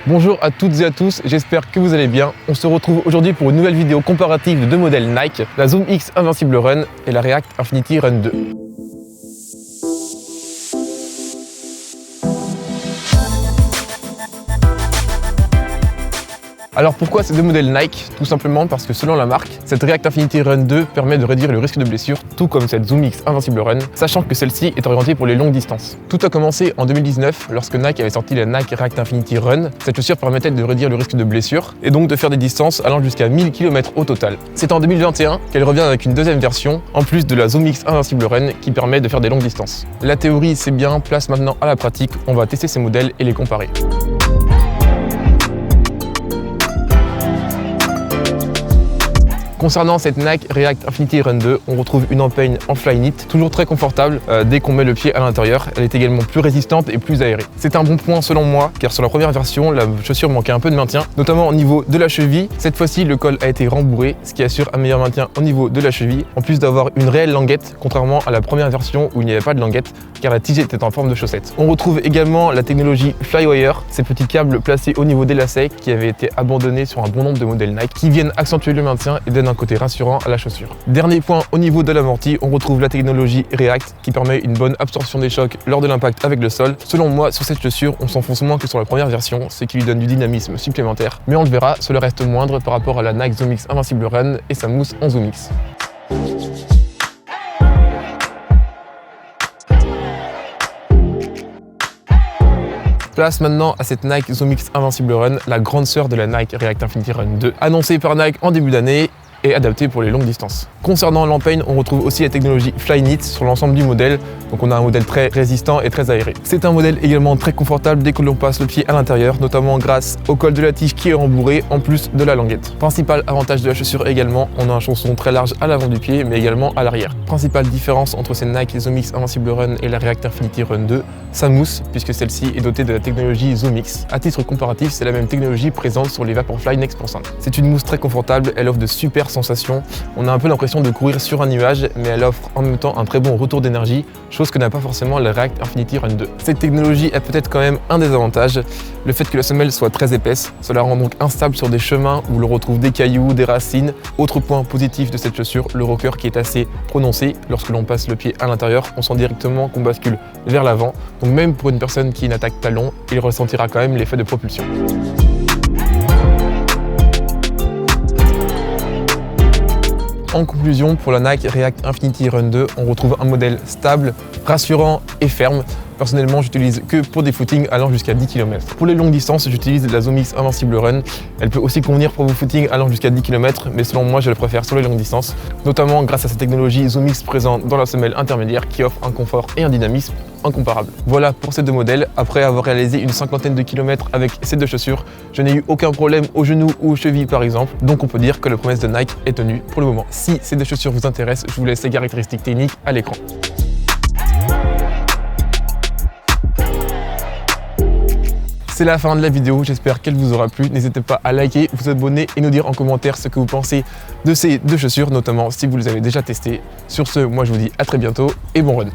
Bonjour à toutes et à tous, j'espère que vous allez bien. On se retrouve aujourd'hui pour une nouvelle vidéo comparative de deux modèles Nike, la Zoom X Invincible Run et la React Infinity Run 2. Alors pourquoi ces deux modèles Nike? Tout simplement parce que selon la marque, cette React Infinity Run 2 permet de réduire le risque de blessure, tout comme cette Zoom X Invincible Run, sachant que celle-ci est orientée pour les longues distances. Tout a commencé en 2019 lorsque Nike avait sorti la Nike React Infinity Run. Cette chaussure permettait de réduire le risque de blessure et donc de faire des distances allant jusqu'à 1000 km au total. C'est en 2021 qu'elle revient avec une deuxième version, en plus de la Zoom X Invincible Run qui permet de faire des longues distances. La théorie c'est bien, place maintenant à la pratique, on va tester ces modèles et les comparer. Concernant cette Nike React Infinity Run 2, on retrouve une empeigne en Flyknit, toujours très confortable dès qu'on met le pied à l'intérieur. Elle est également plus résistante et plus aérée. C'est un bon point selon moi, car sur la première version, la chaussure manquait un peu de maintien, notamment au niveau de la cheville. Cette fois-ci, le col a été rembourré, ce qui assure un meilleur maintien au niveau de la cheville, en plus d'avoir une réelle languette, contrairement à la première version où il n'y avait pas de languette, car la tige était en forme de chaussette. On retrouve également la technologie Flywire, ces petits câbles placés au niveau des lacets qui avaient été abandonnés sur un bon nombre de modèles Nike, qui viennent accentuer le maintien et donnent un côté rassurant à la chaussure. Dernier point, au niveau de l'amorti, on retrouve la technologie React qui permet une bonne absorption des chocs lors de l'impact avec le sol. Selon moi, sur cette chaussure, on s'enfonce moins que sur la première version, ce qui lui donne du dynamisme supplémentaire. Mais on le verra, cela reste moindre par rapport à la Nike Zoom X Invincible Run et sa mousse en Zoom X. Place maintenant à cette Nike Zoom X Invincible Run, la grande sœur de la Nike React Infinity Run 2, annoncée par Nike en début d'année et adaptée pour les longues distances. Concernant l'empeigne, on retrouve aussi la technologie Flyknit sur l'ensemble du modèle, donc on a un modèle très résistant et très aéré. C'est un modèle également très confortable dès que l'on passe le pied à l'intérieur, notamment grâce au col de la tige qui est rembourré en plus de la languette. Principal avantage de la chaussure également, on a un chausson très large à l'avant du pied mais également à l'arrière. Principale différence entre ces Nike Zoom X Invincible Run et la React Infinity Run 2, sa mousse, puisque celle-ci est dotée de la technologie Zoom X. À titre comparatif, c'est la même technologie présente sur les Vaporfly Next %. C'est une mousse très confortable, elle offre de super sensations. On a un peu l'impression de courir sur un nuage, mais elle offre en même temps un très bon retour d'énergie, chose que n'a pas forcément la React Infinity Run 2. Cette technologie a peut-être quand même un désavantage, le fait que la semelle soit très épaisse. Cela rend donc instable sur des chemins où l'on retrouve des cailloux, des racines. Autre point positif de cette chaussure, le rocker qui est assez prononcé. Lorsque l'on passe le pied à l'intérieur, on sent directement qu'on bascule vers l'avant. Donc même pour une personne qui n'attaque talon, il ressentira quand même l'effet de propulsion. En conclusion, pour la Nike React Infinity Run 2, on retrouve un modèle stable, rassurant et ferme. Personnellement, j'utilise que pour des footings allant jusqu'à 10 km. Pour les longues distances, j'utilise la Zoom X Invincible Run. Elle peut aussi convenir pour vos footings allant jusqu'à 10 km, mais selon moi, je le préfère sur les longues distances, notamment grâce à cette technologie Zoom X présente dans la semelle intermédiaire qui offre un confort et un dynamisme incomparable. Voilà pour ces deux modèles. Après avoir réalisé une cinquantaine de kilomètres avec ces deux chaussures, je n'ai eu aucun problème aux genoux ou aux chevilles par exemple, donc on peut dire que la promesse de Nike est tenue pour le moment. Si ces deux chaussures vous intéressent, je vous laisse les caractéristiques techniques à l'écran. C'est la fin de la vidéo, j'espère qu'elle vous aura plu. N'hésitez pas à liker, vous abonner et nous dire en commentaire ce que vous pensez de ces deux chaussures, notamment si vous les avez déjà testées. Sur ce, moi je vous dis à très bientôt et bon run.